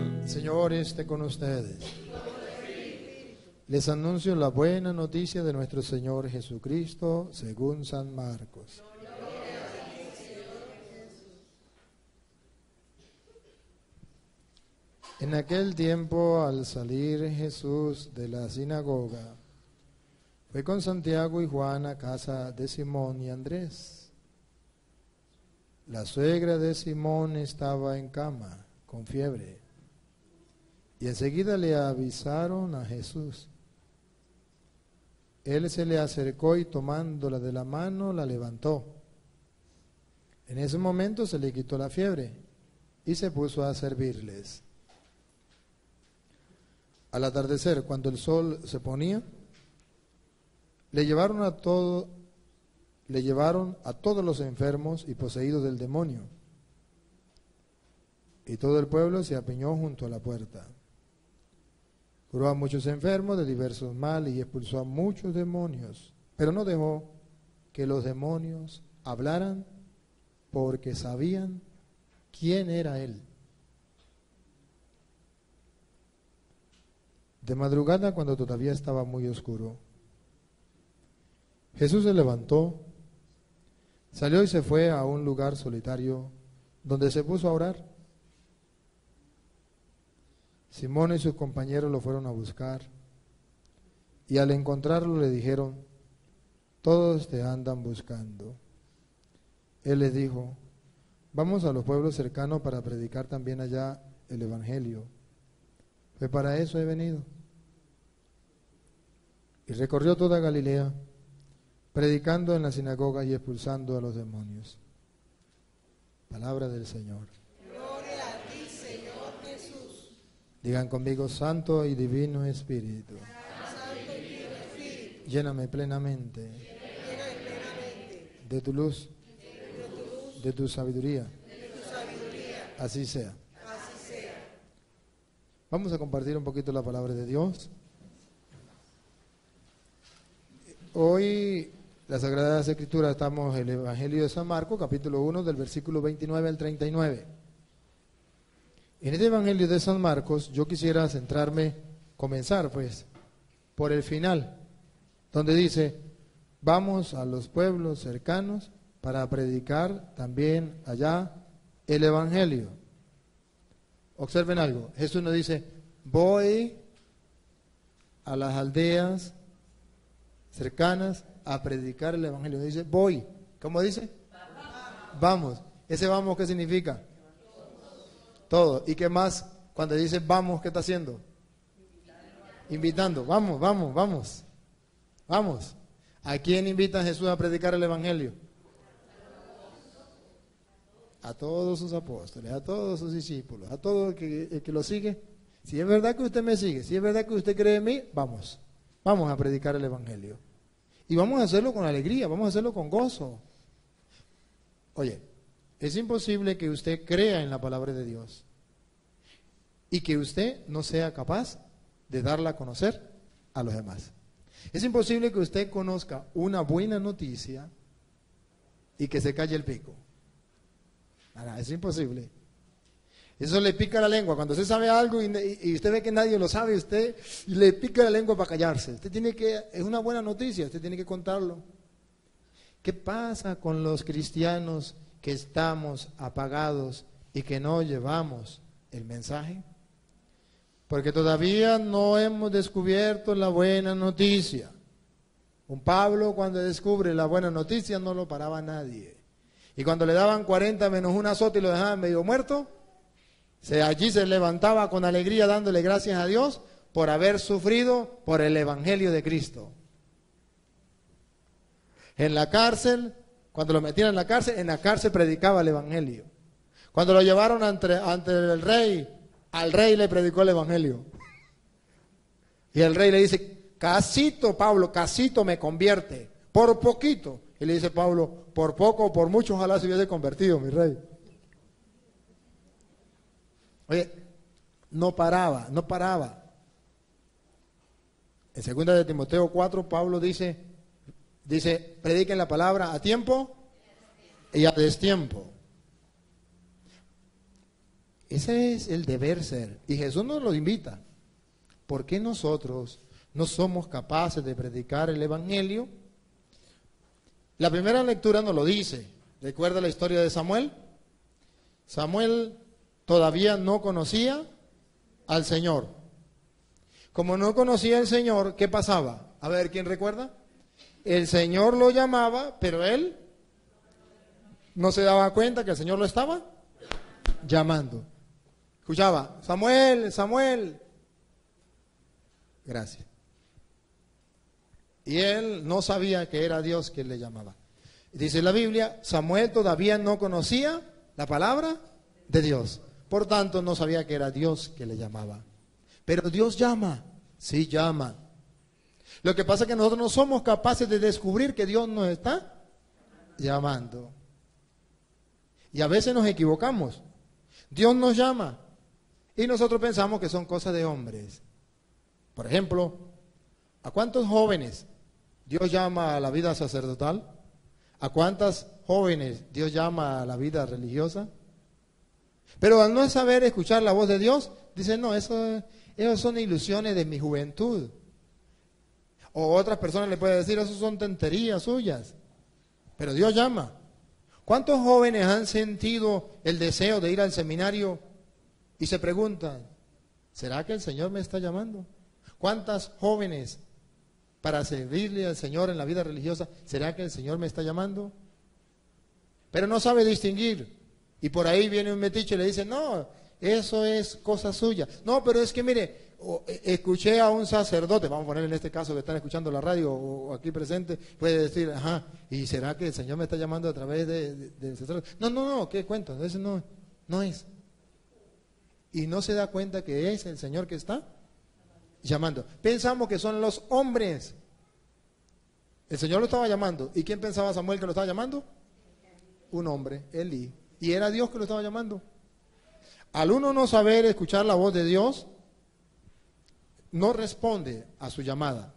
El Señor esté con ustedes. Les anuncio la buena noticia de nuestro Señor Jesucristo según San Marcos. En aquel tiempo, al salir Jesús de la sinagoga, fue con Santiago y Juan a casa de Simón y Andrés. La suegra de Simón estaba en cama, con fiebre, y enseguida le avisaron a Jesús. Él se le acercó y tomándola de la mano, la levantó. En ese momento se le quitó la fiebre y se puso a servirles. Al atardecer, cuando el sol se ponía, le llevaron a todos los enfermos y poseídos del demonio. Y todo el pueblo se apiñó junto a la puerta. Curó a muchos enfermos de diversos males y expulsó a muchos demonios, pero no dejó que los demonios hablaran porque sabían quién era él. De madrugada, cuando todavía estaba muy oscuro, Jesús se levantó, salió y se fue a un lugar solitario donde se puso a orar. Simón y sus compañeros lo fueron a buscar y al encontrarlo le dijeron: todos te andan buscando. Él les dijo: vamos a los pueblos cercanos para predicar también allá el evangelio, pues para eso he venido. Y recorrió toda Galilea, predicando en las sinagogas y expulsando a los demonios. Palabra del Señor. Gloria a ti, Señor Jesús. Digan conmigo: Santo y Divino Espíritu, Santo y Divino Espíritu, lléname plenamente lléname plenamente de tu luz, de tu luz, de tu sabiduría. de tu sabiduría. Así sea. Así sea. Vamos a compartir un poquito la palabra de Dios. Hoy, la Sagrada Escritura, estamos en el Evangelio de San Marcos, capítulo 1, del versículo 29 al 39. En este Evangelio de San Marcos, yo quisiera comenzar por el final, donde dice: vamos a los pueblos cercanos para predicar también allá el Evangelio. Observen algo, Jesús nos dice: voy a las aldeas cercanas a predicar el Evangelio. Dice voy. ¿Cómo dice? Vamos. ¿Ese vamos qué significa? Todo. ¿Y qué más? Cuando dice vamos, ¿qué está haciendo? Invitando. Vamos, vamos, vamos. Vamos. ¿A quién invita Jesús a predicar el Evangelio? A todos sus apóstoles, a todos sus discípulos, a todo el que lo sigue. Si es verdad que usted me sigue, si es verdad que usted cree en mí, vamos. Vamos a predicar el Evangelio. Y vamos a hacerlo con alegría, vamos a hacerlo con gozo. Oye, es imposible que usted crea en la palabra de Dios y que usted no sea capaz de darla a conocer a los demás. Es imposible que usted conozca una buena noticia y que se calle el pico. Nada, es imposible. Eso le pica la lengua. Cuando usted sabe algo y usted ve que nadie lo sabe, usted le pica la lengua para callarse. Es una buena noticia, usted tiene que contarlo. ¿Qué pasa con los cristianos que estamos apagados y que no llevamos el mensaje? Porque todavía no hemos descubierto la buena noticia. Un Pablo, cuando descubre la buena noticia, no lo paraba nadie. Y cuando le daban 40 menos un azote y lo dejaban medio muerto, allí se levantaba con alegría dándole gracias a Dios por haber sufrido por el Evangelio de Cristo. En la cárcel, cuando lo metían en la cárcel predicaba el Evangelio. Cuando lo llevaron ante el rey, al rey le predicó el Evangelio. Y el rey le dice: casito, Pablo, casito me convierte, por poquito. Y le dice Pablo: por poco o por mucho, ojalá se hubiese convertido, mi rey. Oye, no paraba. En 2 de Timoteo 4, Pablo dice, prediquen la palabra a tiempo y a destiempo. Ese es el deber ser. Y Jesús nos lo invita. ¿Por qué nosotros no somos capaces de predicar el Evangelio? La primera lectura nos lo dice. ¿Recuerda la historia de Samuel? Samuel todavía no conocía al Señor. Como no conocía al Señor, ¿qué pasaba? A ver, ¿quién recuerda? El Señor lo llamaba, pero él no se daba cuenta que el Señor lo estaba llamando. Escuchaba, Samuel, Samuel. Gracias. Y él no sabía que era Dios quien le llamaba. Dice la Biblia, Samuel todavía no conocía la palabra de Dios. Por tanto, no sabía que era Dios que le llamaba. Pero Dios llama, sí llama. Lo que pasa es que nosotros no somos capaces de descubrir que Dios nos está llamando. Y a veces nos equivocamos. Dios nos llama y nosotros pensamos que son cosas de hombres. Por ejemplo, ¿a cuántos jóvenes Dios llama a la vida sacerdotal? ¿A cuántas jóvenes Dios llama a la vida religiosa? Pero al no saber escuchar la voz de Dios, dicen, no, eso son ilusiones de mi juventud. O otras personas le pueden decir, eso son tonterías suyas. Pero Dios llama. ¿Cuántos jóvenes han sentido el deseo de ir al seminario y se preguntan, ¿será que el Señor me está llamando? ¿Cuántas jóvenes para servirle al Señor en la vida religiosa, será que el Señor me está llamando? Pero no sabe distinguir. Y por ahí viene un metiche y le dice, no, eso es cosa suya. No, pero es que mire, escuché a un sacerdote, vamos a poner en este caso que están escuchando la radio o aquí presente, puede decir, ajá, ¿y será que el Señor me está llamando a través del sacerdote? No, ¿qué cuento? Eso no es. Y no se da cuenta que es el Señor que está llamando. Pensamos que son los hombres. El Señor lo estaba llamando. ¿Y quién pensaba Samuel que lo estaba llamando? Un hombre, Elí. Y era Dios que lo estaba llamando. Al uno no saber escuchar la voz de Dios, no responde a su llamada.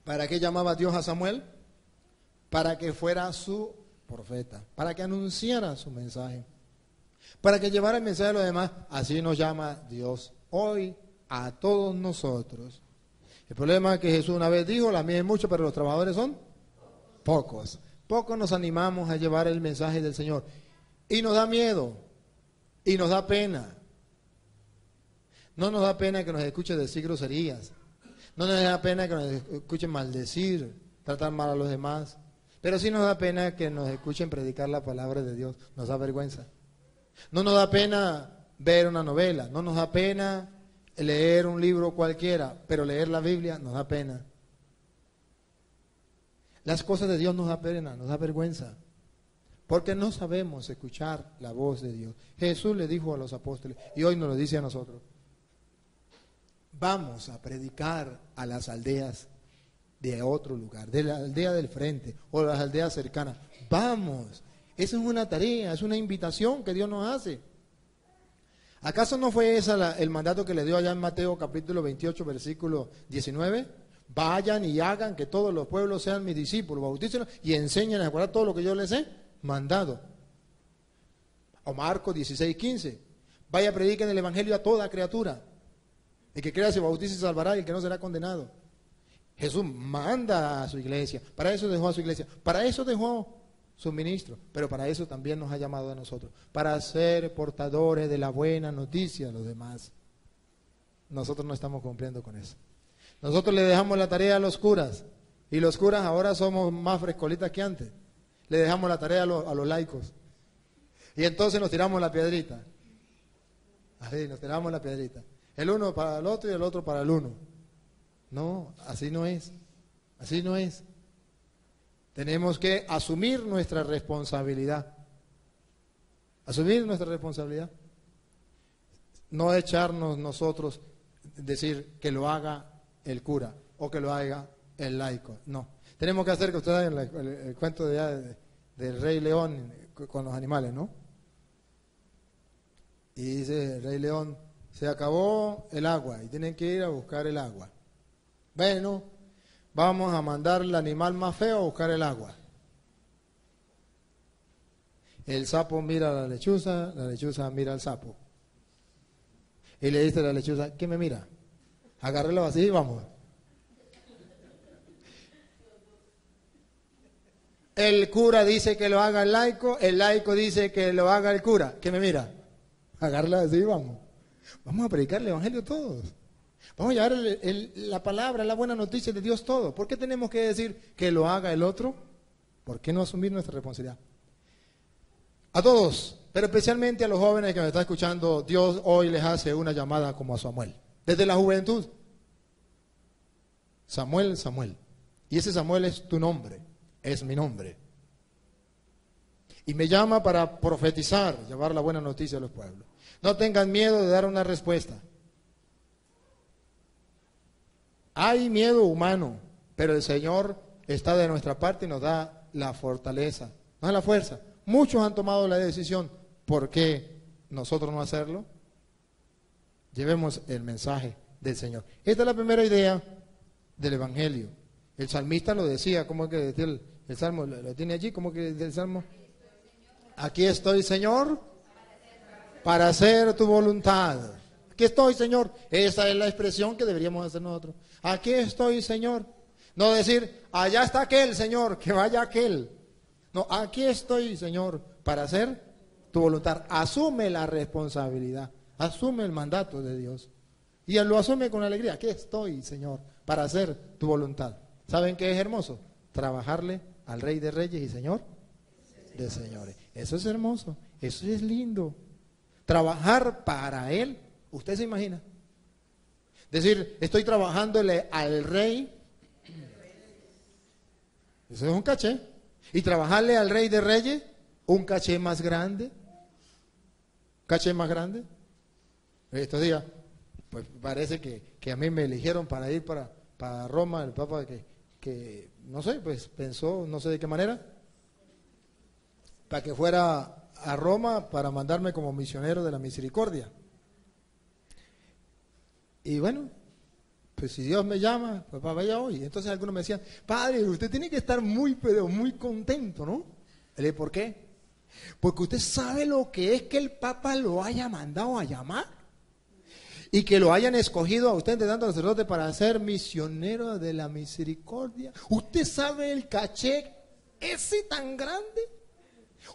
¿Para qué llamaba Dios a Samuel? Para que fuera su profeta, para que anunciara su mensaje, para que llevara el mensaje a los demás. Así nos llama Dios hoy a todos nosotros. El problema es que Jesús una vez dijo, la mies es mucho, pero los trabajadores son pocos. Pocos nos animamos a llevar el mensaje del Señor. Y nos da miedo, y nos da pena. No nos da pena que nos escuchen decir groserías. No nos da pena que nos escuchen maldecir, tratar mal a los demás. Pero sí nos da pena que nos escuchen predicar la palabra de Dios. Nos da vergüenza. No nos da pena ver una novela. No nos da pena leer un libro cualquiera. Pero leer la Biblia nos da pena. Las cosas de Dios nos da pena, nos da vergüenza. Porque no sabemos escuchar la voz de Dios. Jesús le dijo a los apóstoles, y hoy nos lo dice a nosotros, vamos a predicar a las aldeas de otro lugar, de la aldea del frente o las aldeas cercanas. Vamos, esa es una tarea, es una invitación que Dios nos hace. ¿Acaso no fue esa el mandato que le dio allá en Mateo capítulo 28, versículo 19? Vayan y hagan que todos los pueblos sean mis discípulos, bautícenlos y enseñen a guardar todo lo que yo les he mandado. O Marcos 16, 15. Vaya, prediquen el evangelio a toda criatura. El que crea se bautice y se salvará y el que no será condenado. Jesús manda a su iglesia. Para eso dejó a su iglesia. Para eso dejó su ministro. Pero para eso también nos ha llamado a nosotros. Para ser portadores de la buena noticia a los demás. Nosotros no estamos cumpliendo con eso. Nosotros le dejamos la tarea a los curas. Y los curas ahora somos más frescolitas que antes. Le dejamos la tarea a los laicos. Y entonces nos tiramos la piedrita. Así, nos tiramos la piedrita. El uno para el otro y el otro para el uno. No, así no es. Así no es. Tenemos que asumir nuestra responsabilidad. Asumir nuestra responsabilidad. No echarnos nosotros, decir que lo haga el cura o que lo haga el laico. No. Tenemos que hacer que ustedes hagan el cuento del Rey León con los animales, ¿no? Y dice el Rey León, se acabó el agua y tienen que ir a buscar el agua. Bueno, vamos a mandar al animal más feo a buscar el agua. El sapo mira a la lechuza mira al sapo. Y le dice a la lechuza, ¿qué me mira? Agárrelo así y vamos. El cura dice que lo haga el laico dice que lo haga el cura. ¿Qué me mira? Agárrelo así y vamos. Vamos a predicar el evangelio todos. Vamos a llevar la palabra, la buena noticia de Dios todo. ¿Por qué tenemos que decir que lo haga el otro? ¿Por qué no asumir nuestra responsabilidad? A todos, pero especialmente a los jóvenes que me están escuchando, Dios hoy les hace una llamada como a Samuel. Desde la juventud. Samuel, Samuel. Y ese Samuel es tu nombre, es mi nombre. Y me llama para profetizar, llevar la buena noticia a los pueblos. No tengan miedo de dar una respuesta. Hay miedo humano, pero el Señor está de nuestra parte y nos da la fortaleza, nos da la fuerza. Muchos han tomado la decisión, ¿por qué nosotros no hacerlo? Llevemos el mensaje del Señor. Esta es la primera idea del Evangelio. El salmista lo decía, ¿cómo es que decía el Salmo? ¿Lo tiene allí? ¿Cómo que dice el Salmo? Aquí estoy, Señor, para hacer tu voluntad. Aquí estoy, Señor. Esa es la expresión que deberíamos hacer nosotros. Aquí estoy, Señor. No decir, allá está aquel, Señor, que vaya aquel. No, aquí estoy, Señor, para hacer tu voluntad. Asume la responsabilidad, asume el mandato de Dios. Y él lo asume con alegría. Aquí estoy, Señor, para hacer tu voluntad. ¿Saben qué es hermoso? Trabajarle al Rey de Reyes y Señor de Señores. Eso es hermoso, eso es lindo. Trabajar para Él. ¿Usted se imagina? Decir, estoy trabajándole al Rey. Eso es un caché. Y trabajarle al Rey de Reyes, un caché más grande. ¿Caché más grande? Estos días, pues parece que a mí me eligieron para ir para Roma, el Papa que no sé, pues pensó, no sé de qué manera, para que fuera a Roma para mandarme como misionero de la misericordia. Y bueno, pues si Dios me llama, pues vaya hoy. Entonces algunos me decían, padre, usted tiene que estar pero muy contento, ¿no? Le dije, ¿por qué? Porque usted sabe lo que es que el Papa lo haya mandado a llamar y que lo hayan escogido a usted de tanto sacerdote para ser misionero de la misericordia. ¿Usted sabe el caché ese tan grande?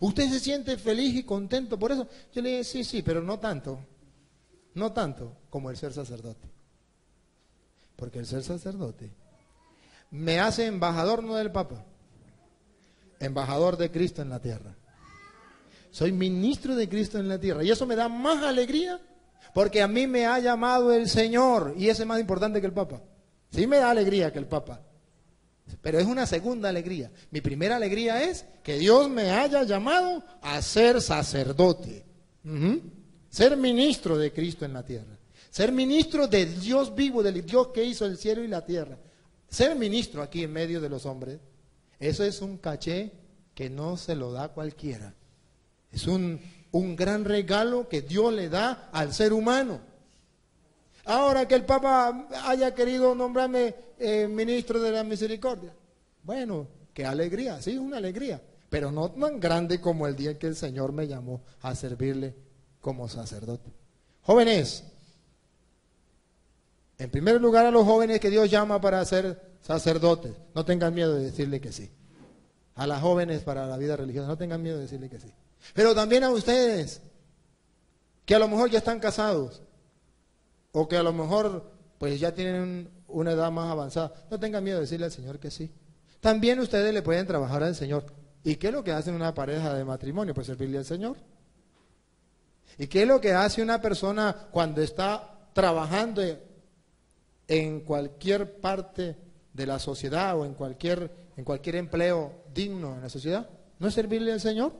¿Usted se siente feliz y contento por eso? Yo le dije, sí, pero no tanto como el ser sacerdote. Porque el ser sacerdote me hace embajador no del Papa, embajador de Cristo en la tierra. Soy ministro de Cristo en la tierra y eso me da más alegría porque a mí me ha llamado el Señor y ese es más importante que el Papa. Sí me da alegría que el Papa, pero es una segunda alegría. Mi primera alegría es que Dios me haya llamado a ser sacerdote, ser ministro de Cristo en la tierra. Ser ministro del Dios vivo, del Dios que hizo el cielo y la tierra. Ser ministro aquí en medio de los hombres, eso es un caché que no se lo da cualquiera. Es un gran regalo que Dios le da al ser humano. Ahora que el Papa haya querido nombrarme ministro de la misericordia, bueno, qué alegría, sí, una alegría, pero no tan grande como el día en que el Señor me llamó a servirle como sacerdote. Jóvenes, en primer lugar a los jóvenes que Dios llama para ser sacerdotes, no tengan miedo de decirle que sí. A las jóvenes para la vida religiosa, no tengan miedo de decirle que sí. Pero también a ustedes, que a lo mejor ya están casados, o que a lo mejor pues ya tienen una edad más avanzada, no tengan miedo de decirle al Señor que sí. También ustedes le pueden trabajar al Señor. ¿Y qué es lo que hace una pareja de matrimonio? Pues servirle al Señor. ¿Y qué es lo que hace una persona cuando está trabajando en cualquier parte de la sociedad o en cualquier empleo digno en la sociedad? ¿No es servirle al Señor?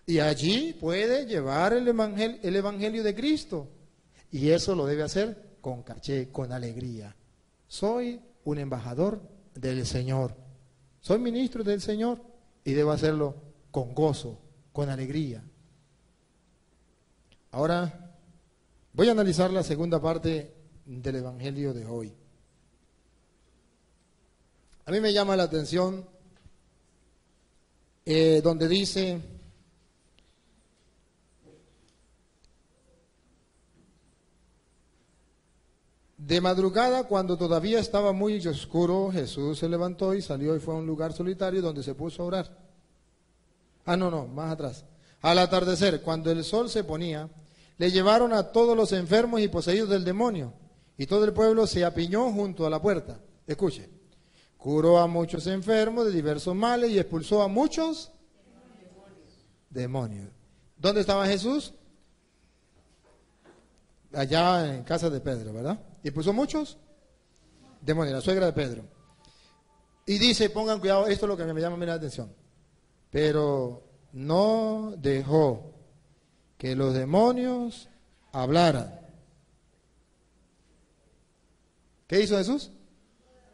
Y allí puede llevar el evangelio de Cristo. Y eso lo debe hacer con caché, con alegría. Soy un embajador del Señor. Soy ministro del Señor y debo hacerlo con gozo, con alegría. Ahora voy a analizar la segunda parte del evangelio de hoy. A mí me llama la atención donde dice, de madrugada, cuando todavía estaba muy oscuro, Jesús se levantó y salió y fue a un lugar solitario donde se puso a orar. No, más atrás. Al atardecer, cuando el sol se ponía, le llevaron a todos los enfermos y poseídos del demonio, y todo el pueblo se apiñó junto a la puerta. Escuche, curó a muchos enfermos de diversos males y expulsó a muchos demonios. ¿Dónde estaba Jesús? Allá en casa de Pedro, ¿verdad? Y puso muchos demonios, la suegra de Pedro. Y dice, pongan cuidado, esto es lo que me llama la atención. Pero no dejó que los demonios hablaran. ¿Qué hizo Jesús?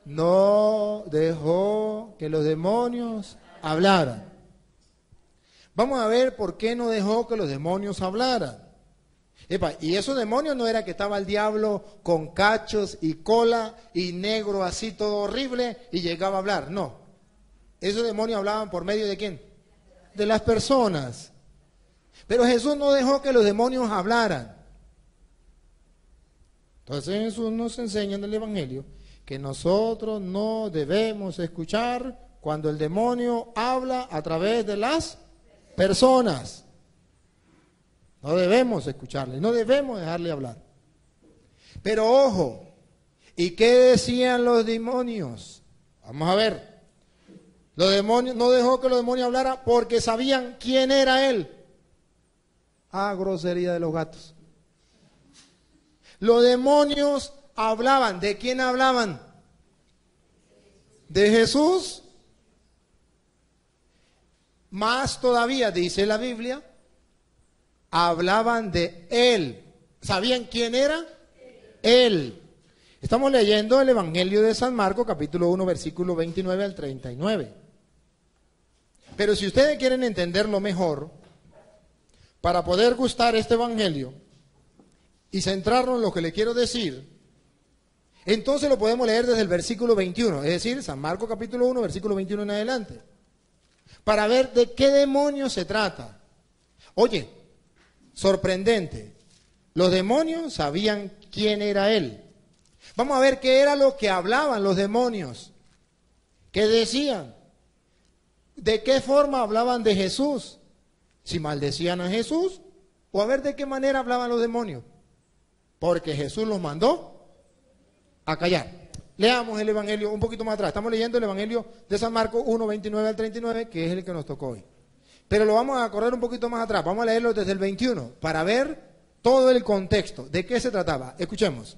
No dejó que los demonios hablaran. Vamos a ver por qué no dejó que los demonios hablaran. Epa, y esos demonios no era que estaba el diablo con cachos y cola y negro así todo horrible y llegaba a hablar, no. Esos demonios hablaban por medio de ¿quién? De las personas. Pero Jesús no dejó que los demonios hablaran. Entonces Jesús nos enseña en el Evangelio que nosotros no debemos escuchar cuando el demonio habla a través de las personas. No debemos escucharle, no debemos dejarle hablar. Pero ojo, ¿y qué decían los demonios? Vamos a ver. Los demonios, no dejó que los demonios hablaran porque sabían quién era él. Grosería de los gatos. Los demonios hablaban. ¿De quién hablaban? ¿De Jesús? Más todavía, dice la Biblia, hablaban de él. ¿Sabían quién era? Él. Estamos leyendo el Evangelio de San Marcos, capítulo 1, versículo 29 al 39. Pero si ustedes quieren entenderlo mejor, para poder gustar este Evangelio y centrarnos en lo que le quiero decir, entonces lo podemos leer desde el versículo 21, es decir, San Marcos capítulo 1, versículo 21 en adelante, para ver de qué demonios se trata. Oye, sorprendente, los demonios sabían quién era él. Vamos a ver qué era lo que hablaban los demonios, qué decían, de qué forma hablaban de Jesús. Si maldecían a Jesús, o a ver de qué manera hablaban los demonios. Porque Jesús los mandó a callar. Leamos el Evangelio un poquito más atrás. Estamos leyendo el Evangelio de San Marcos 1, 29 al 39, que es el que nos tocó hoy. Pero lo vamos a correr un poquito más atrás. Vamos a leerlo desde el 21, para ver todo el contexto. ¿De qué se trataba? Escuchemos.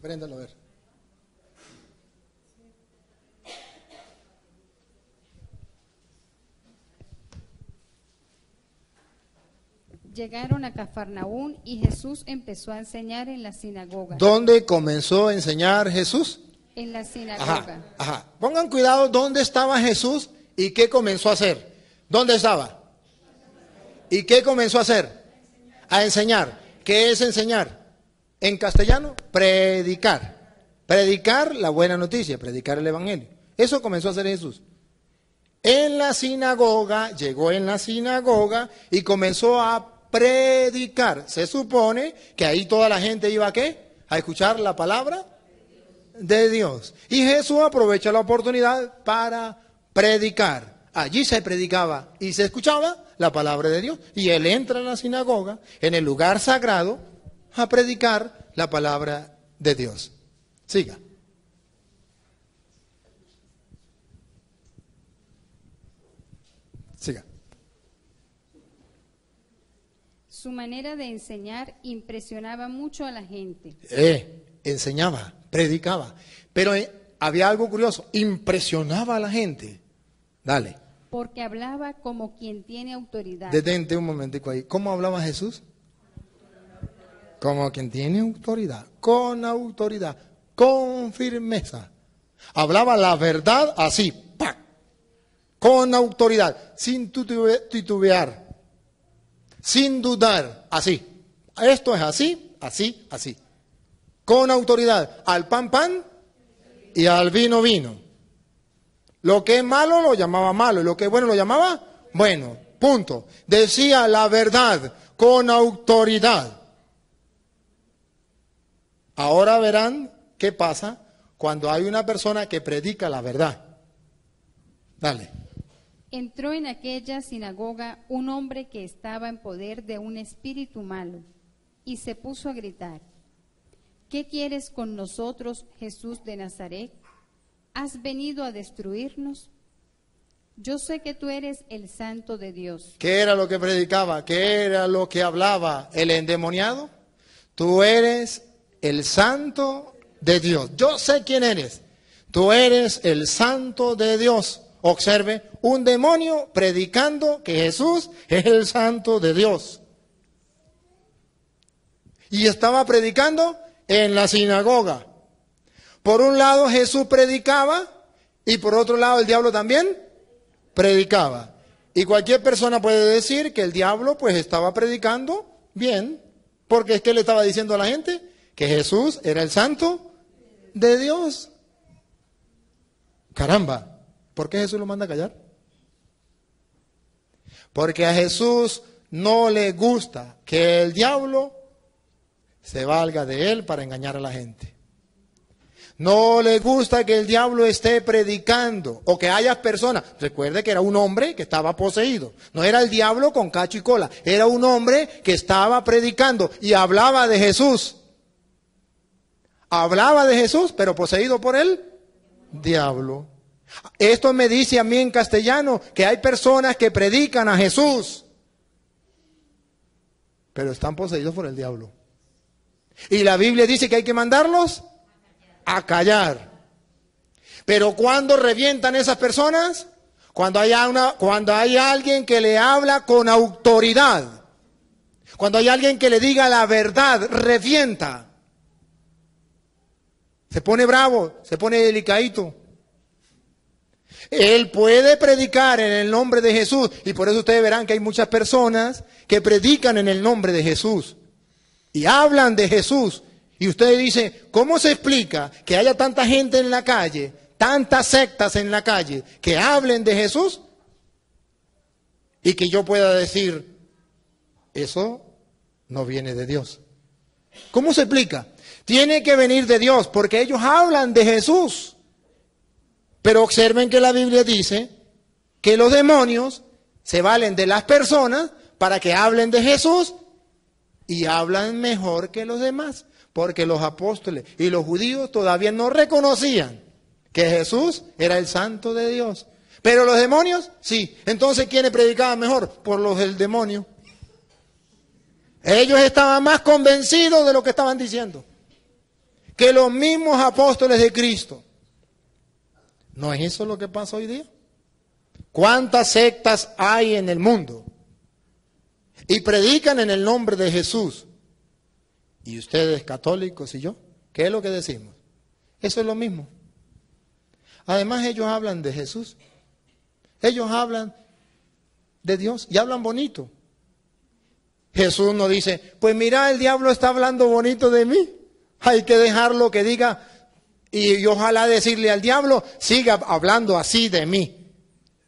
Préndalo a ver. Llegaron a Cafarnaún y Jesús empezó a enseñar en la sinagoga. ¿Dónde comenzó a enseñar Jesús? En la sinagoga. Ajá. Pongan cuidado dónde estaba Jesús y qué comenzó a hacer. ¿Dónde estaba? ¿Y qué comenzó a hacer? A enseñar. ¿Qué es enseñar? En castellano, predicar. Predicar la buena noticia, predicar el Evangelio. Eso comenzó a hacer Jesús. En la sinagoga, llegó en la sinagoga y comenzó a predicar. Se supone que ahí toda la gente iba ¿a qué? A escuchar la palabra de Dios. Y Jesús aprovecha la oportunidad para predicar. Allí se predicaba y se escuchaba la palabra de Dios. Y él entra en la sinagoga, en el lugar sagrado, a predicar la palabra de Dios. Siga. Siga. Su manera de enseñar impresionaba mucho a la gente. Enseñaba, predicaba. Pero había algo curioso, impresionaba a la gente. Dale. Porque hablaba como quien tiene autoridad. Detente un momentico ahí. ¿Cómo hablaba Jesús? Como quien tiene autoridad, con firmeza. Hablaba la verdad así, ¡pac! Con autoridad, sin titubear, sin dudar, así, Esto es así, así, así. Con autoridad. Al pan, pan y al vino, vino. Lo que es malo lo llamaba malo y lo que es bueno lo llamaba bueno. Punto. Decía la verdad con autoridad. Ahora verán qué pasa cuando hay una persona que predica la verdad. Dale. Entró en aquella sinagoga un hombre que estaba en poder de un espíritu malo y se puso a gritar: ¿Qué quieres con nosotros, Jesús de Nazaret? ¿Has venido a destruirnos? Yo sé que tú eres el Santo de Dios. ¿Qué era lo que predicaba? ¿Qué era lo que hablaba el endemoniado? Tú eres el Santo de Dios. Yo sé quién eres. Tú eres el Santo de Dios. Observe, un demonio predicando que Jesús es el Santo de Dios. Y estaba predicando en la sinagoga. Por un lado Jesús predicaba y por otro lado el diablo también predicaba. Y cualquier persona puede decir que el diablo pues estaba predicando bien, porque es que le estaba diciendo a la gente que Jesús era el Santo de Dios. Caramba, ¿por qué Jesús lo manda a callar? Porque a Jesús no le gusta que el diablo se valga de él para engañar a la gente. No le gusta que el diablo esté predicando o que haya personas. Recuerde que era un hombre que estaba poseído. No era el diablo con cacho y cola. Era un hombre que estaba predicando y hablaba de Jesús. Hablaba de Jesús, pero poseído por el diablo. Esto me dice a mí en castellano que hay personas que predican a Jesús, pero están poseídos por el diablo. Y la Biblia dice que hay que mandarlos a callar. Pero cuando revientan esas personas, cuando hay alguien que le habla con autoridad, cuando hay alguien que le diga la verdad, revienta. Se pone bravo, se pone delicadito. Él puede predicar en el nombre de Jesús y por eso ustedes verán que hay muchas personas que predican en el nombre de Jesús y hablan de Jesús. Y usted dice, ¿cómo se explica que haya tanta gente en la calle, tantas sectas en la calle, que hablen de Jesús? Y que yo pueda decir, eso no viene de Dios. ¿Cómo se explica? Tiene que venir de Dios, porque ellos hablan de Jesús. Pero observen que la Biblia dice que los demonios se valen de las personas para que hablen de Jesús y hablan mejor que los demás. Porque los apóstoles y los judíos todavía no reconocían que Jesús era el Santo de Dios. Pero los demonios, sí. Entonces, ¿quiénes predicaban mejor? Por los del demonio. Ellos estaban más convencidos de lo que estaban diciendo que los mismos apóstoles de Cristo. ¿No es eso lo que pasa hoy día? ¿Cuántas sectas hay en el mundo? Y predican en el nombre de Jesús. Y ustedes católicos y yo, ¿qué es lo que decimos? Eso es lo mismo. Además ellos hablan de Jesús. Ellos hablan de Dios y hablan bonito. Jesús nos dice, pues mira, el diablo está hablando bonito de mí. Hay que dejarlo que diga y ojalá decirle al diablo, siga hablando así de mí.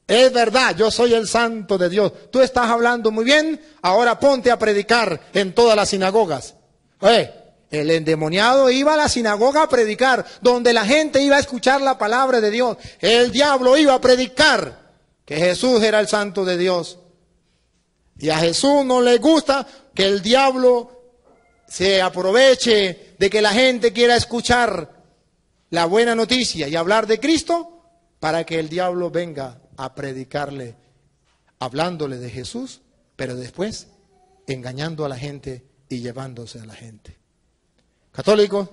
Es verdad, yo soy el Santo de Dios. Tú estás hablando muy bien, ahora ponte a predicar en todas las sinagogas. El endemoniado iba a la sinagoga a predicar, donde la gente iba a escuchar la palabra de Dios. El diablo iba a predicar que Jesús era el Santo de Dios. Y a Jesús no le gusta que el diablo se aproveche de que la gente quiera escuchar la buena noticia y hablar de Cristo, para que el diablo venga a predicarle, hablándole de Jesús, pero después engañando a la gente y llevándose a la gente. Católicos,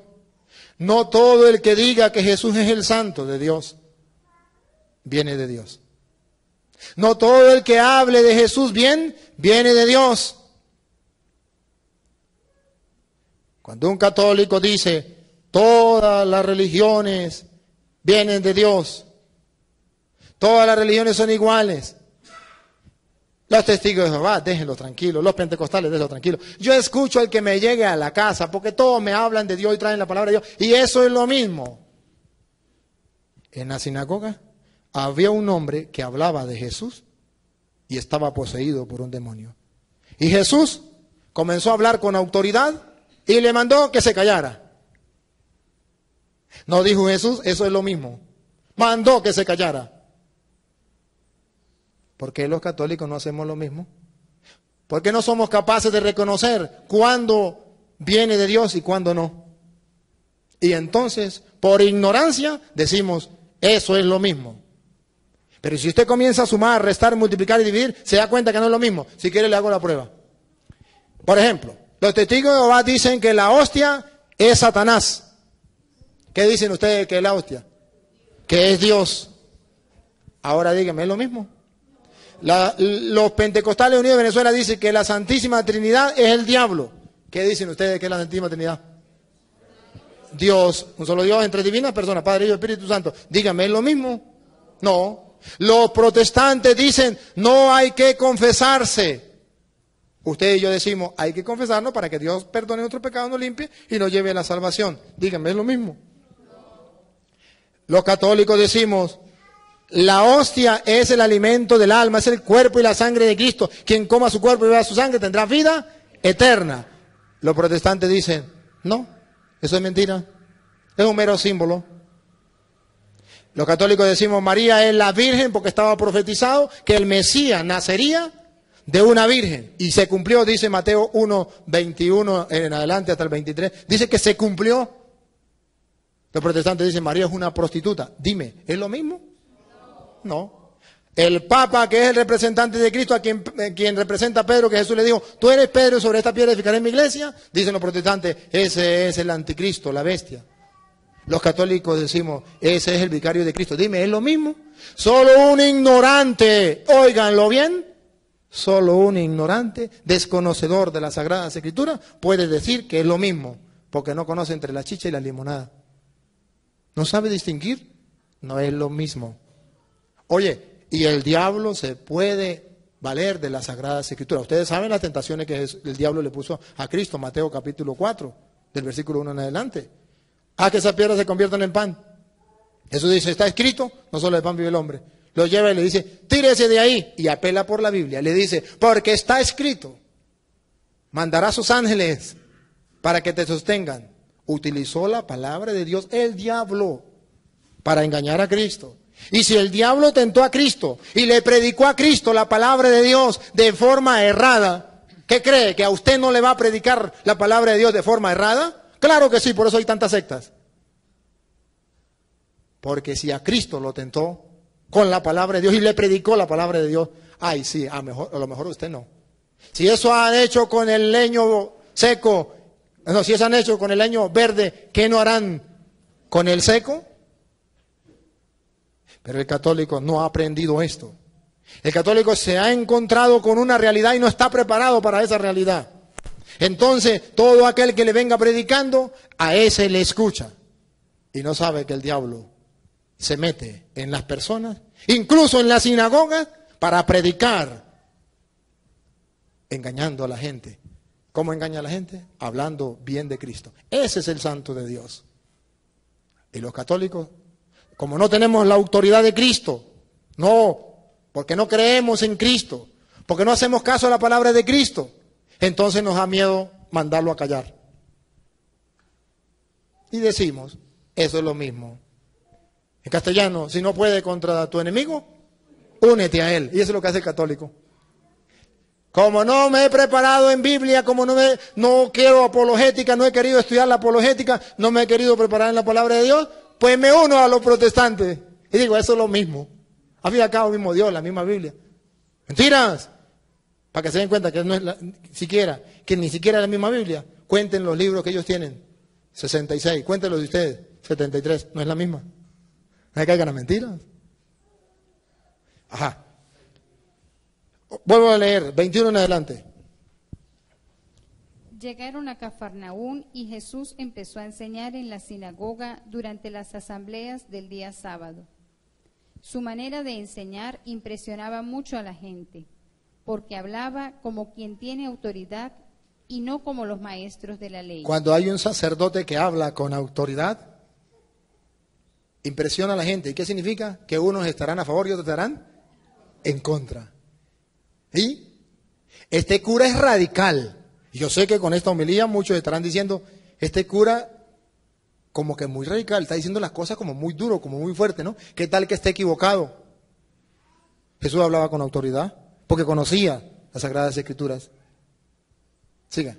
no todo el que diga que Jesús es el Santo de Dios viene de Dios. No todo el que hable de Jesús bien viene de Dios. Cuando un católico dice todas las religiones vienen de Dios, todas las religiones son iguales, Los testigos de Jehová, déjenlo tranquilo. Los pentecostales, déjenlo tranquilo. Yo escucho al que me llegue a la casa, porque todos me hablan de Dios y traen la palabra de Dios. Y eso es lo mismo. En la sinagoga había un hombre que hablaba de Jesús y estaba poseído por un demonio. Y Jesús comenzó a hablar con autoridad y le mandó que se callara. No dijo Jesús, eso es lo mismo. Mandó que se callara. ¿Por qué los católicos no hacemos lo mismo? ¿Por qué no somos capaces de reconocer cuándo viene de Dios y cuándo no? Y entonces, por ignorancia, decimos, eso es lo mismo. Pero si usted comienza a sumar, restar, multiplicar y dividir, se da cuenta que no es lo mismo. Si quiere, le hago la prueba. Por ejemplo, los testigos de Jehová dicen que la hostia es Satanás. ¿Qué dicen ustedes que es la hostia? Que es Dios. Ahora díganme, ¿es lo mismo? Los pentecostales unidos de Venezuela dicen que la Santísima Trinidad es el diablo. ¿Qué dicen ustedes que es la Santísima Trinidad? Dios, un solo Dios entre divinas personas, Padre, Hijo y Espíritu Santo. Díganme, ¿es lo mismo? No. Los protestantes dicen, no hay que confesarse. Usted y yo decimos, hay que confesarnos para que Dios perdone nuestros pecados, nos limpie y nos lleve a la salvación. Díganme, ¿es lo mismo? Los católicos decimos, la hostia es el alimento del alma, es el cuerpo y la sangre de Cristo. Quien coma su cuerpo y beba su sangre tendrá vida eterna. Los protestantes dicen, no, eso es mentira, es un mero símbolo. Los católicos decimos, María es la virgen porque estaba profetizado que el Mesías nacería de una virgen. Y se cumplió, dice Mateo 1, 21 en adelante hasta el 23. Dice que se cumplió. Los protestantes dicen, María es una prostituta. Dime, ¿es lo mismo? No. El Papa, que es el representante de Cristo, a quien representa a Pedro, que Jesús le dijo, tú eres Pedro, sobre esta piedra edificaré mi iglesia. Dicen los protestantes, ese es el anticristo, la bestia. Los católicos decimos, ese es el vicario de Cristo. Dime, ¿es lo mismo? Solo un ignorante, óiganlo bien, solo un ignorante, desconocedor de las Sagradas Escrituras, puede decir que es lo mismo, porque no conoce entre la chicha y la limonada. ¿No sabe distinguir? No es lo mismo. Oye, y el diablo se puede valer de las Sagradas Escrituras. Ustedes saben las tentaciones que el diablo le puso a Cristo, Mateo capítulo 4, del versículo 1 en adelante. Que esas piedras se conviertan en pan. Jesús dice, está escrito, no solo de pan vive el hombre. Lo lleva y le dice, tírese de ahí. Y apela por la Biblia. Le dice, porque está escrito, mandará a sus ángeles para que te sostengan. Utilizó la palabra de Dios, el diablo, para engañar a Cristo. Y si el diablo tentó a Cristo y le predicó a Cristo la palabra de Dios de forma errada, ¿qué cree? ¿Que a usted no le va a predicar la palabra de Dios de forma errada? Claro que sí, por eso hay tantas sectas. Porque si a Cristo lo tentó con la palabra de Dios y le predicó la palabra de Dios, ay sí, a lo mejor usted no. Si eso han hecho con el leño seco, no, si eso han hecho con el leño verde, ¿qué no harán con el seco? Pero el católico no ha aprendido esto. El católico se ha encontrado con una realidad y no está preparado para esa realidad. Entonces, todo aquel que le venga predicando, a ese le escucha. Y no sabe que el diablo se mete en las personas, incluso en la sinagoga, para predicar, engañando a la gente. ¿Cómo engaña a la gente? Hablando bien de Cristo. Ese es el santo de Dios. Y los católicos, como no tenemos la autoridad de Cristo, no, porque no creemos en Cristo, porque no hacemos caso a la palabra de Cristo, entonces nos da miedo mandarlo a callar. Y decimos, eso es lo mismo. En castellano, si no puede contra tu enemigo, únete a él. Y eso es lo que hace el católico. Como no me he preparado en Biblia, como no quiero apologética, no he querido estudiar la apologética, no me he querido preparar en la palabra de Dios, pues me uno a los protestantes. Y digo, eso es lo mismo. Al fin y al cabo, el mismo Dios, la misma Biblia. Mentiras. Para que se den cuenta que no es que ni siquiera es la misma Biblia. Cuenten los libros que ellos tienen. 66. Cuéntenlos de ustedes. 73. No es la misma. No hay que caigan a mentiras. Ajá. Vuelvo a leer. 21 en adelante. Llegaron a Cafarnaún y Jesús empezó a enseñar en la sinagoga durante las asambleas del día sábado. Su manera de enseñar impresionaba mucho a la gente. porque hablaba como quien tiene autoridad y no como los maestros de la ley. Cuando hay un sacerdote que habla con autoridad, impresiona a la gente. ¿Y qué significa? Que unos estarán a favor y otros estarán en contra. ¿Sí? Este cura es radical. Yo sé que con esta homilía muchos estarán diciendo, este cura como que muy radical, está diciendo las cosas como muy duro, como muy fuerte, ¿no? ¿Qué tal que esté equivocado? Jesús hablaba con autoridad porque conocía las Sagradas Escrituras. Siga.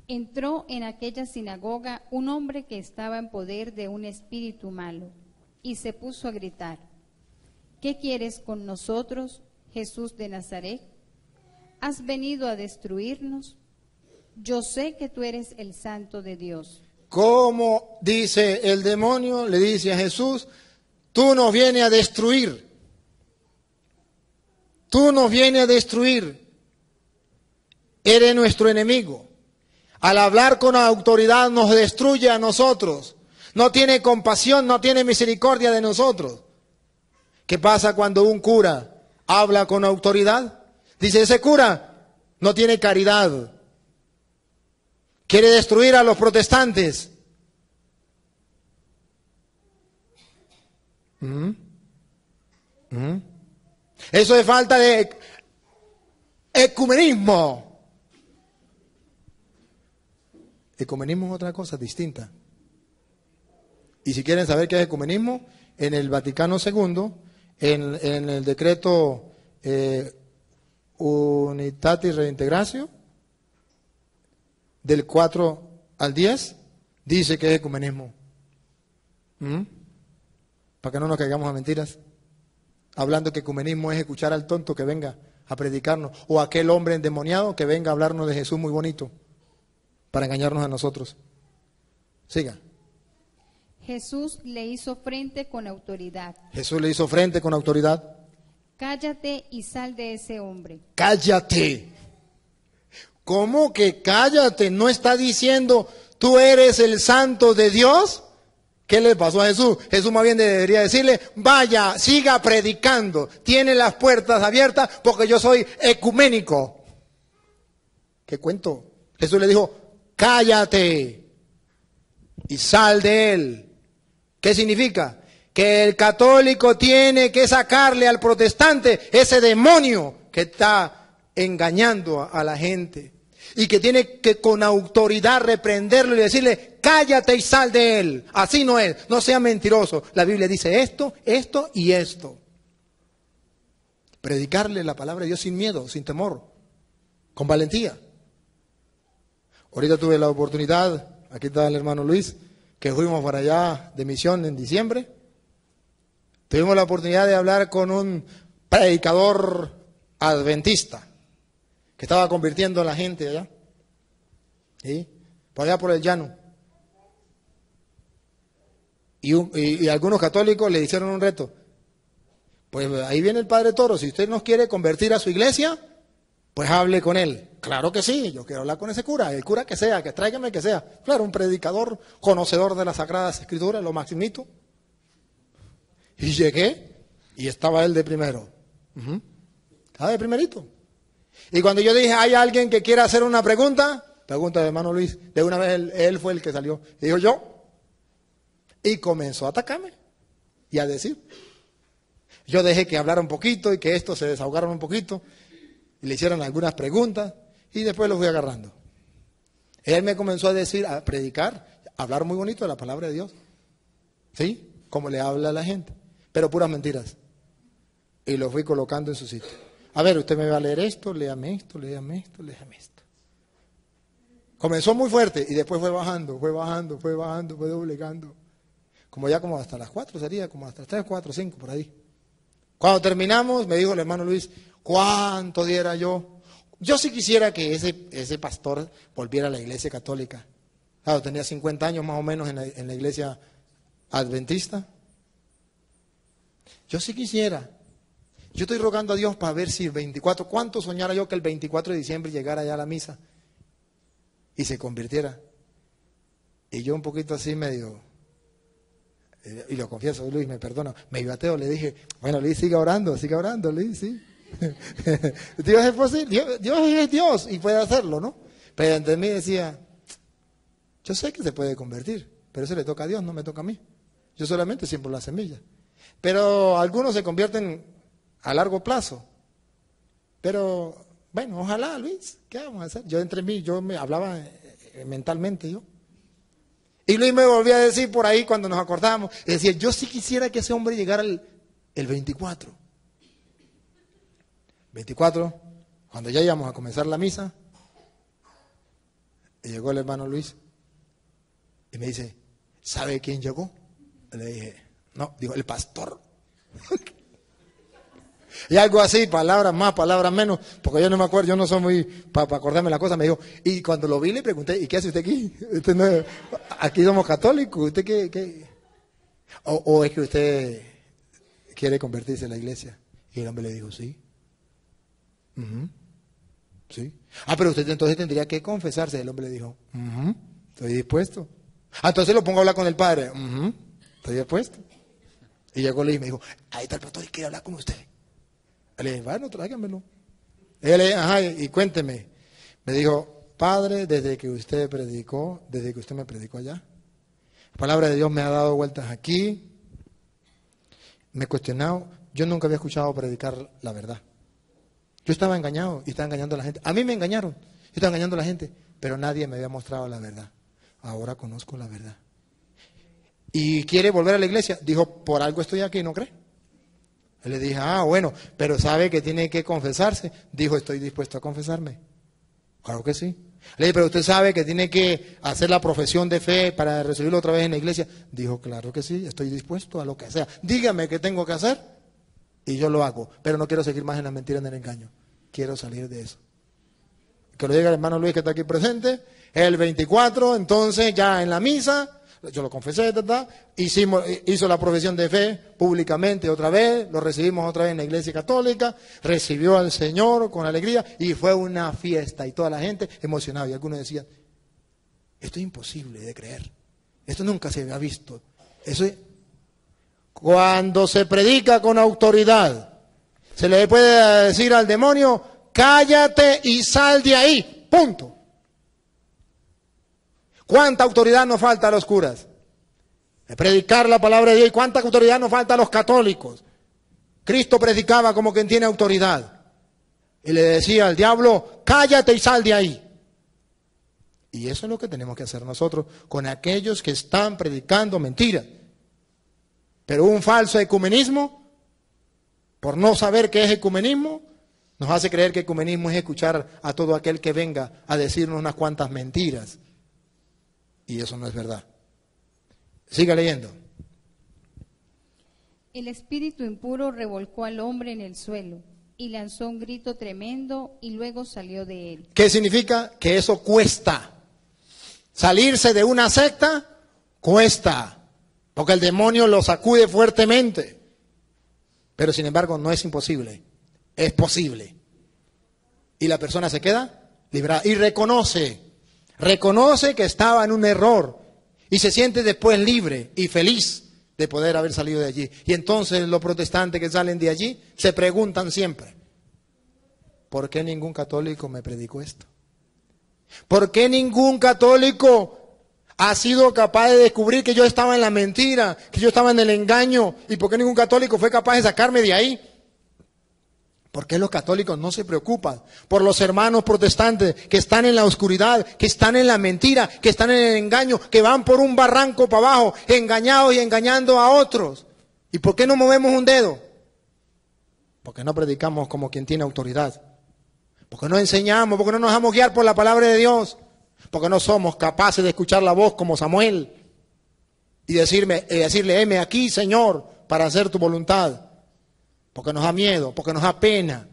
Entró en aquella sinagoga un hombre que estaba en poder de un espíritu malo y se puso a gritar: ¿Qué quieres con nosotros, Jesús de Nazaret? ¿Has venido a destruirnos? Yo sé que tú eres el Santo de Dios. ¿Cómo dice el demonio? Le dice a Jesús, tú nos vienes a destruir. Tú nos vienes a destruir. Eres nuestro enemigo. Al hablar con autoridad nos destruye a nosotros. No tiene compasión, no tiene misericordia de nosotros. ¿Qué pasa cuando un cura habla con autoridad? Dice, ese cura no tiene caridad. Quiere destruir a los protestantes. Eso es falta de ecumenismo. Ecumenismo es otra cosa distinta. Y si quieren saber qué es ecumenismo, en el Vaticano II, en el decreto Unitatis Reintegratio, del 4 al 10, dice que es ecumenismo. Para que no nos caigamos a mentiras. Hablando que ecumenismo es escuchar al tonto que venga a predicarnos, o aquel hombre endemoniado que venga a hablarnos de Jesús muy bonito, para engañarnos a nosotros. Siga. Jesús le hizo frente con autoridad. Jesús le hizo frente con autoridad. Cállate y sal de ese hombre. Cállate. ¿Cómo que cállate? ¿No está diciendo tú eres el Santo de Dios? ¿Qué le pasó a Jesús? Jesús más bien debería decirle, vaya, siga predicando, tiene las puertas abiertas porque yo soy ecuménico. ¿Qué cuento? Jesús le dijo, cállate y sal de él. ¿Qué significa? Que el católico tiene que sacarle al protestante ese demonio que está engañando a la gente. Y que tiene que con autoridad reprenderlo y decirle, cállate y sal de él. Así no es, no sea mentiroso. La Biblia dice esto, esto y esto. Predicarle la palabra de Dios sin miedo, sin temor, con valentía. Ahorita tuve la oportunidad, aquí está el hermano Luis, que fuimos para allá de misión en diciembre. Tuvimos la oportunidad de hablar con un predicador adventista que estaba convirtiendo a la gente allá, ¿sí? Por allá por el llano. Y algunos católicos le hicieron un reto. Pues ahí viene el Padre Toro, si usted nos quiere convertir a su iglesia, pues hable con él. Claro que sí, yo quiero hablar con ese cura, el cura que sea, que tráigame que sea. Claro, un predicador, conocedor de las Sagradas Escrituras, lo maximito. Y llegué y estaba él de primero. Estaba de primerito. Y cuando yo dije, ¿hay alguien que quiera hacer una pregunta? Pregunta de hermano Luis. De una vez él fue el que salió. Y dijo, yo. Y comenzó a atacarme y a decir. Yo dejé que hablara un poquito y que estos se desahogaron un poquito. Y le hicieron algunas preguntas y después los fui agarrando. Él me comenzó a decir, a predicar, a hablar muy bonito de la palabra de Dios. ¿Sí? Como le habla a la gente. Pero puras mentiras. Y lo fui colocando en su sitio. A ver, usted me va a leer esto, léame esto, léame esto, léame esto. Comenzó muy fuerte y después fue bajando, fue doblegando. Como hasta las 4 sería, como hasta las 3, 4, 5, por ahí. Cuando terminamos, me dijo el hermano Luis, ¿cuánto diera yo? Yo sí quisiera que ese pastor volviera a la iglesia católica. Claro, tenía 50 años más o menos en la iglesia adventista. Yo sí quisiera. Yo estoy rogando a Dios para ver si el 24, ¿cuánto soñara yo que el 24 de diciembre llegara ya a la misa y se convirtiera? Y yo un poquito así medio, y lo confieso, Luis, me perdona, me bateo, le dije, bueno, Luis, siga orando, Luis, sí. Dios es posible, Dios es Dios y puede hacerlo, ¿no? Pero entre mí decía, yo sé que se puede convertir, pero eso le toca a Dios, no me toca a mí. Yo solamente siembro la semilla. Pero algunos se convierten a largo plazo. Pero, bueno, ojalá, Luis, ¿qué vamos a hacer? Yo entre mí, yo me hablaba mentalmente yo. Y Luis me volvía a decir por ahí cuando nos acordábamos, decía, yo sí quisiera que ese hombre llegara el 24. 24, cuando ya íbamos a comenzar la misa, y llegó el hermano Luis y me dice, ¿sabe quién llegó? Le dije, no, digo, el pastor. Y algo así, palabras más, palabras menos, porque yo no me acuerdo, yo no soy muy para acordarme la cosa, me dijo, y cuando lo vi le pregunté, ¿y qué hace usted aquí? Usted no, aquí somos católicos, ¿usted qué? O es que usted quiere convertirse en la iglesia. Y el hombre le dijo, sí. Sí. Pero usted entonces tendría que confesarse. El hombre le dijo, estoy dispuesto. Entonces lo pongo a hablar con el padre. Estoy dispuesto. Y llegó Luis y me dijo, ahí está el pastor y quiere hablar con usted. Le dije, bueno, tráigamelo. Ella le dije, y cuénteme. Me dijo, padre, desde que usted predicó, desde que usted me predicó allá, la palabra de Dios me ha dado vueltas aquí, me he cuestionado, yo nunca había escuchado predicar la verdad. Yo estaba engañado y estaba engañando a la gente. A mí me engañaron, yo estaba engañando a la gente, pero nadie me había mostrado la verdad. Ahora conozco la verdad. ¿Y quiere volver a la iglesia? Dijo, por algo estoy aquí, ¿no cree? Le dije, bueno, pero sabe que tiene que confesarse. Dijo, estoy dispuesto a confesarme. Claro que sí. Le dije, pero usted sabe que tiene que hacer la profesión de fe para recibirlo otra vez en la iglesia. Dijo, claro que sí, estoy dispuesto a lo que sea. Dígame qué tengo que hacer y yo lo hago. Pero no quiero seguir más en la mentira, en el engaño. Quiero salir de eso. Que lo diga el hermano Luis que está aquí presente. El 24, entonces ya en la misa. Yo lo confesé, hizo la profesión de fe públicamente otra vez, lo recibimos otra vez en la iglesia católica, recibió al Señor con alegría y fue una fiesta y toda la gente emocionada. Y algunos decían, esto es imposible de creer, esto nunca se había visto. Eso es... Cuando se predica con autoridad, se le puede decir al demonio, cállate y sal de ahí, punto. ¿Cuánta autoridad nos falta a los curas? De predicar la palabra de Dios. ¿Y cuánta autoridad nos falta a los católicos? Cristo predicaba como quien tiene autoridad. Y le decía al diablo, cállate y sal de ahí. Y eso es lo que tenemos que hacer nosotros con aquellos que están predicando mentiras. Pero un falso ecumenismo, por no saber qué es ecumenismo, nos hace creer que ecumenismo es escuchar a todo aquel que venga a decirnos unas cuantas mentiras. Y eso no es verdad. Siga leyendo. El espíritu impuro revolcó al hombre en el suelo y lanzó un grito tremendo y luego salió de él. ¿Qué significa? Que eso cuesta. Salirse de una secta cuesta, porque el demonio lo sacude fuertemente. Pero sin embargo no es imposible, es posible. Y la persona se queda librada y reconoce que estaba en un error y se siente después libre y feliz de poder haber salido de allí. Y entonces los protestantes que salen de allí se preguntan siempre, ¿por qué ningún católico me predicó esto? ¿Por qué ningún católico ha sido capaz de descubrir que yo estaba en la mentira, que yo estaba en el engaño? ¿Y por qué ningún católico fue capaz de sacarme de ahí? ¿Por qué los católicos no se preocupan por los hermanos protestantes que están en la oscuridad, que están en la mentira, que están en el engaño, que van por un barranco para abajo, engañados y engañando a otros? ¿Y por qué no movemos un dedo? Porque no predicamos como quien tiene autoridad. Porque no enseñamos, porque no nos dejamos guiar por la palabra de Dios. Porque no somos capaces de escuchar la voz como Samuel y decirle, heme aquí, Señor, para hacer tu voluntad. Porque nos da miedo, porque nos da pena,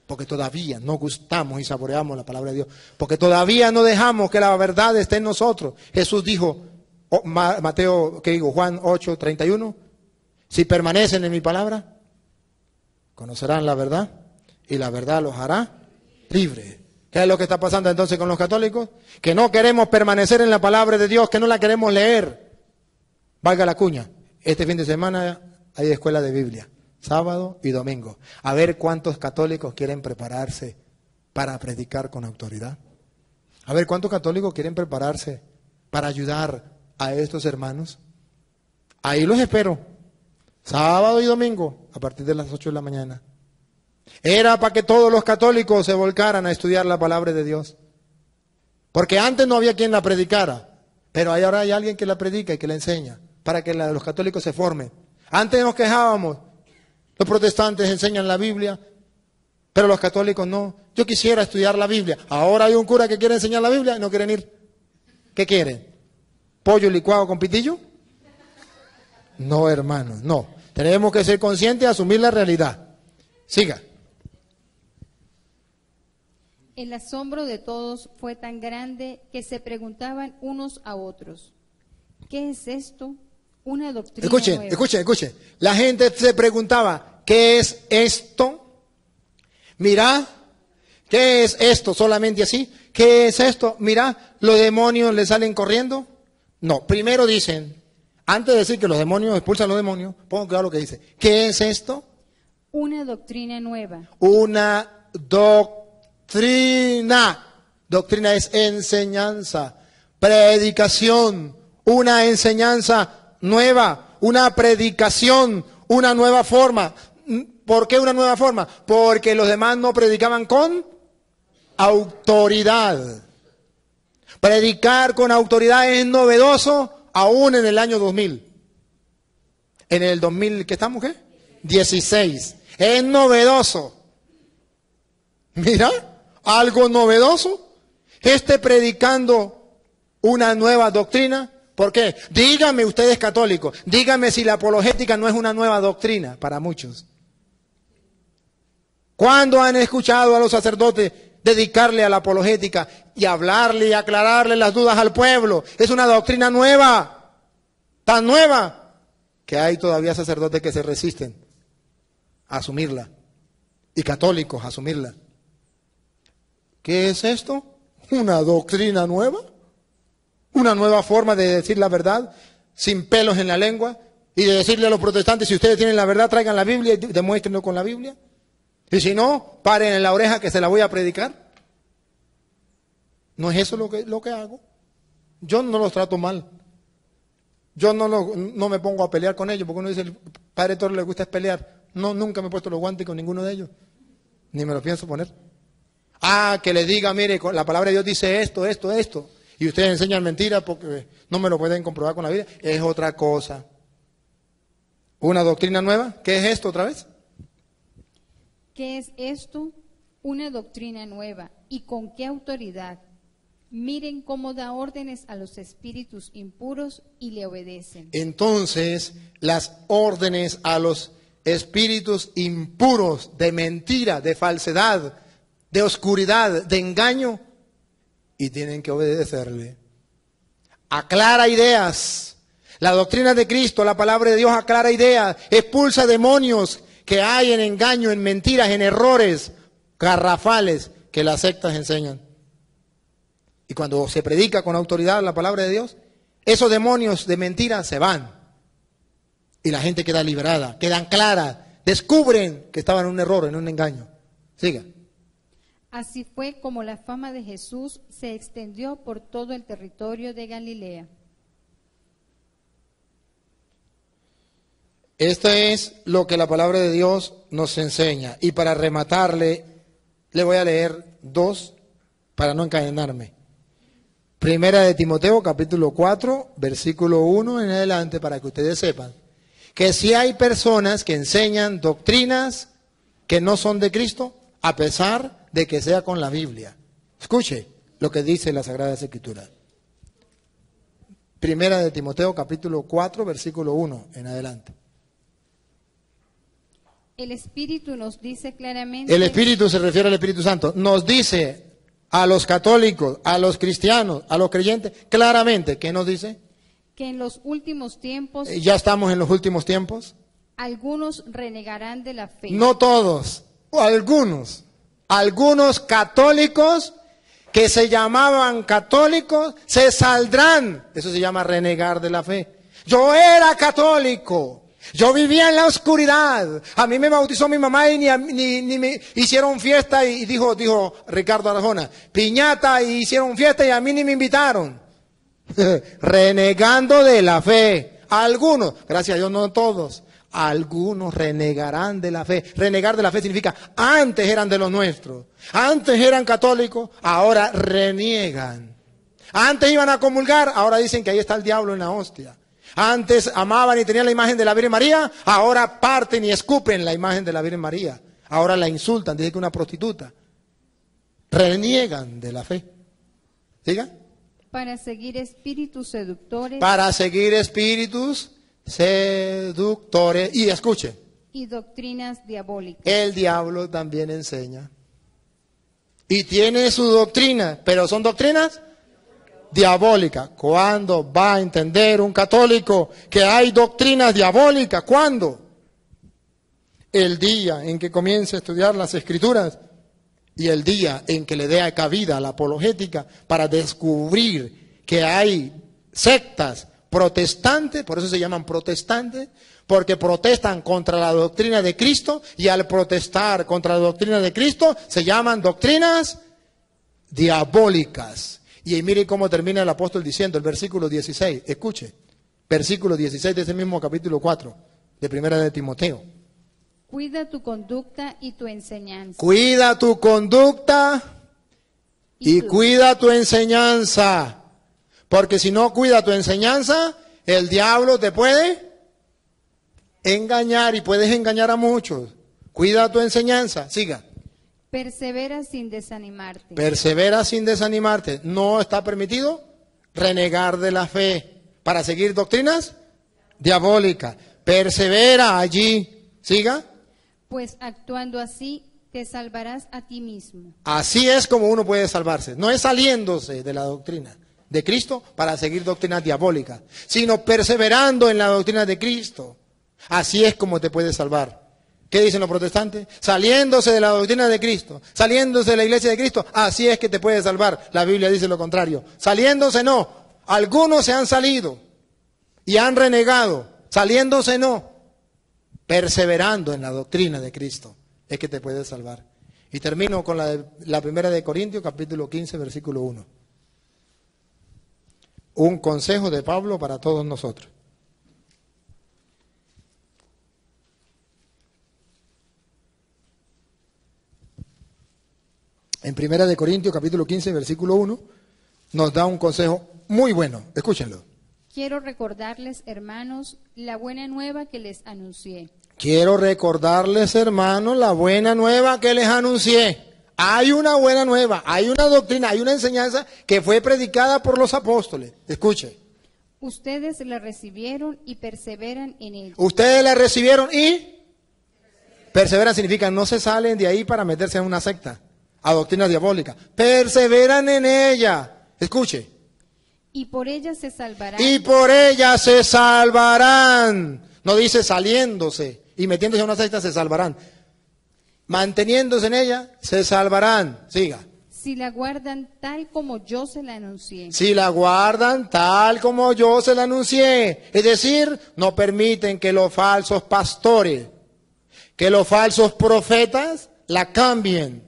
porque todavía no gustamos y saboreamos la palabra de Dios, porque todavía no dejamos que la verdad esté en nosotros. Jesús dijo, Juan 8:31, si permanecen en mi palabra, conocerán la verdad y la verdad los hará libres. ¿Qué es lo que está pasando entonces con los católicos? Que no queremos permanecer en la palabra de Dios, que no la queremos leer. Valga la cuña, este fin de semana hay escuela de Biblia. sábado y domingo. A ver cuántos católicos quieren prepararse para predicar con autoridad. A ver cuántos católicos quieren prepararse para ayudar a estos hermanos. Ahí los espero, sábado y domingo, a partir de las 8 de la mañana. Era para que todos los católicos se volcaran a estudiar la palabra de Dios. Porque antes no había quien la predicara, pero ahora hay alguien que la predica y que la enseña, para que los católicos se formen. Antes nos quejábamos, los protestantes enseñan la Biblia, pero los católicos no. Yo quisiera estudiar la Biblia. Ahora hay un cura que quiere enseñar la Biblia y no quieren ir. ¿Qué quieren? ¿Pollo licuado con pitillo? No, hermanos, no. Tenemos que ser conscientes y asumir la realidad. Siga. El asombro de todos fue tan grande que se preguntaban unos a otros, ¿qué es esto? Una doctrina nueva. Escuchen. La gente se preguntaba, ¿qué es esto? Mira, ¿qué es esto? Solamente así. ¿Qué es esto? Mira, ¿los demonios le salen corriendo? No, primero dicen, antes de decir que los demonios expulsan a los demonios, pongan cuidado lo que dice. ¿Qué es esto? Una doctrina nueva. Una doctrina. Doctrina es enseñanza, predicación, una enseñanza nueva, una predicación, una nueva forma. ¿Por qué una nueva forma? Porque los demás no predicaban con autoridad. Predicar con autoridad es novedoso aún en el año 2000. En el 2000, ¿qué estamos, qué? 16. Es novedoso. Mira, algo novedoso. Predicando una nueva doctrina. ¿Por qué? Dígame ustedes católicos, dígame si la apologética no es una nueva doctrina para muchos. ¿Cuándo han escuchado a los sacerdotes dedicarle a la apologética y hablarle y aclararle las dudas al pueblo? Es una doctrina nueva, tan nueva, que hay todavía sacerdotes que se resisten a asumirla y católicos a asumirla. ¿Qué es esto? ¿Una doctrina nueva? ¿Una nueva forma de decir la verdad sin pelos en la lengua? Y de decirle a los protestantes, si ustedes tienen la verdad, traigan la Biblia y demuéstrenlo con la Biblia. Y si no, paren en la oreja que se la voy a predicar. ¿No es eso lo que hago? Yo no los trato mal. Yo no me pongo a pelear con ellos, porque uno dice, el padre Toro le gusta pelear. No, nunca me he puesto los guantes con ninguno de ellos. Ni me lo pienso poner. Que le diga, mire, la palabra de Dios dice esto. Y ustedes enseñan mentiras porque no me lo pueden comprobar con la Biblia. Es otra cosa. ¿Una doctrina nueva? ¿Qué es esto otra vez? ¿Qué es esto? Una doctrina nueva. ¿Y con qué autoridad? Miren cómo da órdenes a los espíritus impuros y le obedecen. Entonces, las órdenes a los espíritus impuros, de mentira, de falsedad, de oscuridad, de engaño, y tienen que obedecerle. Aclara ideas. La doctrina de Cristo, la palabra de Dios aclara ideas, expulsa demonios que hay en engaño, en mentiras, en errores garrafales que las sectas enseñan. Y cuando se predica con autoridad la palabra de Dios, esos demonios de mentiras se van. Y la gente queda liberada, quedan claras, descubren que estaban en un error, en un engaño. Siga. Así fue como la fama de Jesús se extendió por todo el territorio de Galilea. Esto es lo que la palabra de Dios nos enseña. Y para rematarle, le voy a leer 2 para no encadenarme. Primera de Timoteo, capítulo 4, versículo 1 en adelante, para que ustedes sepan que si hay personas que enseñan doctrinas que no son de Cristo, a pesar de que sea con la Biblia. Escuche lo que dice la Sagrada Escritura. Primera de Timoteo, capítulo 4, versículo 1 en adelante. El Espíritu nos dice claramente... El Espíritu se refiere al Espíritu Santo. Nos dice a los católicos, a los cristianos, a los creyentes, claramente, ¿qué nos dice? Que en los últimos tiempos... Ya estamos en los últimos tiempos. Algunos renegarán de la fe. No todos, algunos. Algunos católicos que se llamaban católicos se saldrán. Eso se llama renegar de la fe. Yo era católico Yo vivía en la oscuridad. A mí me bautizó mi mamá y ni me hicieron fiesta y dijo Ricardo Arjona, piñata y hicieron fiesta y a mí ni me invitaron. Renegando de la fe. Algunos, gracias a Dios no todos, algunos renegarán de la fe. Renegar de la fe significa, antes eran de los nuestros, antes eran católicos, ahora reniegan. Antes iban a comulgar, ahora dicen que ahí está el diablo en la hostia. Antes amaban y tenían la imagen de la Virgen María, ahora parten y escupen la imagen de la Virgen María. Ahora la insultan, dicen que es una prostituta. Reniegan de la fe. ¿Diga? Para seguir espíritus seductores Para seguir espíritus seductores. Y escuche, y doctrinas diabólicas. el diablo también enseña. Y tiene su doctrina, pero son doctrinas diabólicas. ¿Cuándo va a entender un católico que hay doctrinas diabólicas? ¿Cuándo? El día en que comience a estudiar las Escrituras y el día en que le dé cabida a la apologética para descubrir que hay sectas protestantes, por eso se llaman protestantes, porque protestan contra la doctrina de Cristo, y al protestar contra la doctrina de Cristo se llaman doctrinas diabólicas. Y mire cómo termina el apóstol diciendo, el versículo 16, escuche, versículo 16 de ese mismo capítulo 4 de Primera de Timoteo. Cuida tu conducta y tu enseñanza. Cuida tu conducta y tú. cuida tu enseñanza, porque si no cuida tu enseñanza, el diablo te puede engañar y puedes engañar a muchos. Cuida tu enseñanza, siga. Persevera sin desanimarte. Persevera sin desanimarte. No está permitido renegar de la fe para seguir doctrinas diabólicas. Persevera allí, siga. Pues actuando así te salvarás a ti mismo. Así es como uno puede salvarse. No es saliéndose de la doctrina de Cristo para seguir doctrinas diabólicas, sino perseverando en la doctrina de Cristo. Así es como te puedes salvar. ¿Qué dicen los protestantes? Saliéndose de la doctrina de Cristo, saliéndose de la iglesia de Cristo, así es que te puedes salvar. La Biblia dice lo contrario. Saliéndose no. Algunos se han salido y han renegado. Saliéndose no. Perseverando en la doctrina de Cristo es que te puedes salvar. Y termino con la primera de Corintios, capítulo 15, versículo 1. Un consejo de Pablo para todos nosotros. En Primera de Corintios, capítulo 15, versículo 1, nos da un consejo muy bueno. Escúchenlo. Quiero recordarles, hermanos, la buena nueva que les anuncié. Quiero recordarles, hermanos, la buena nueva que les anuncié. Hay una buena nueva, hay una doctrina, hay una enseñanza que fue predicada por los apóstoles. Escuche. Ustedes la recibieron y perseveran en ella. Ustedes la recibieron y perseveran significa no se salen de ahí para meterse en una secta, a doctrina diabólica. Perseveran en ella. Escuche. Y por ella se salvarán. Y por ella se salvarán. No dice saliéndose y metiéndose en una secta se salvarán. Manteniéndose en ella se salvarán. Siga. Si la guardan tal como yo se la anuncié. Si la guardan tal como yo se la anuncié. Es decir, no permiten que los falsos pastores, que los falsos profetas la cambien.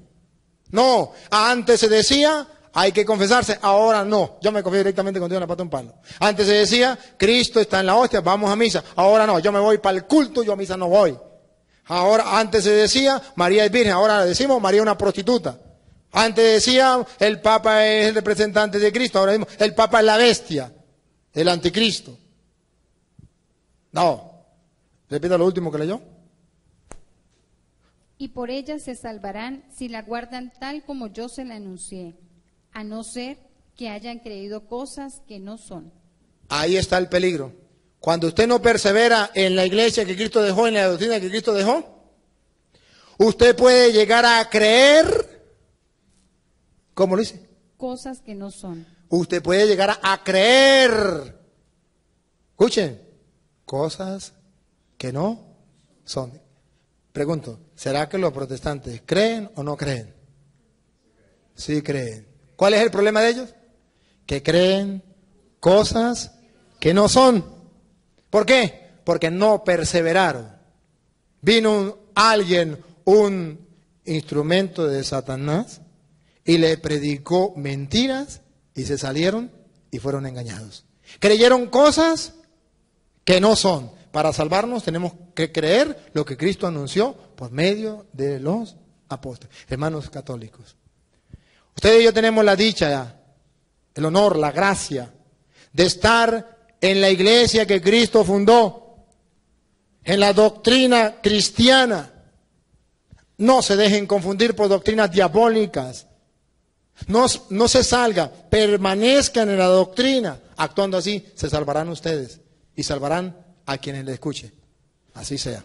No, antes se decía, hay que confesarse, ahora no. Yo me confieso directamente con Dios en la pata de un palo. Antes se decía, Cristo está en la hostia, vamos a misa. Ahora no, yo me voy para el culto, yo a misa no voy. Ahora, antes se decía, María es virgen, ahora decimos, María es una prostituta. Antes decía, el Papa es el representante de Cristo, ahora decimos, el Papa es la bestia, el anticristo. No. Repita lo último que leyó. Y por ella se salvarán si la guardan tal como yo se la anuncié, a no ser que hayan creído cosas que no son. Ahí está el peligro. Cuando usted no persevera en la iglesia que Cristo dejó, en la doctrina que Cristo dejó, usted puede llegar a creer, ¿cómo lo dice? Cosas que no son. Usted puede llegar a creer, escuchen, cosas que no son. Pregunto, ¿será que los protestantes creen o no creen? Sí creen. ¿Cuál es el problema de ellos? Que creen cosas que no son. ¿Por qué? porque no perseveraron. Vino alguien, un instrumento de Satanás, y le predicó mentiras y se salieron y fueron engañados. Creyeron cosas que no son. Para salvarnos tenemos que creer lo que Cristo anunció por medio de los apóstoles. Hermanos católicos, ustedes y yo tenemos la dicha, el honor, la gracia de estar en la iglesia que Cristo fundó, en la doctrina cristiana. No se dejen confundir por doctrinas diabólicas. No se salga, permanezcan en la doctrina. Actuando así, se salvarán ustedes y salvarán a quienes le escuchen. Así sea.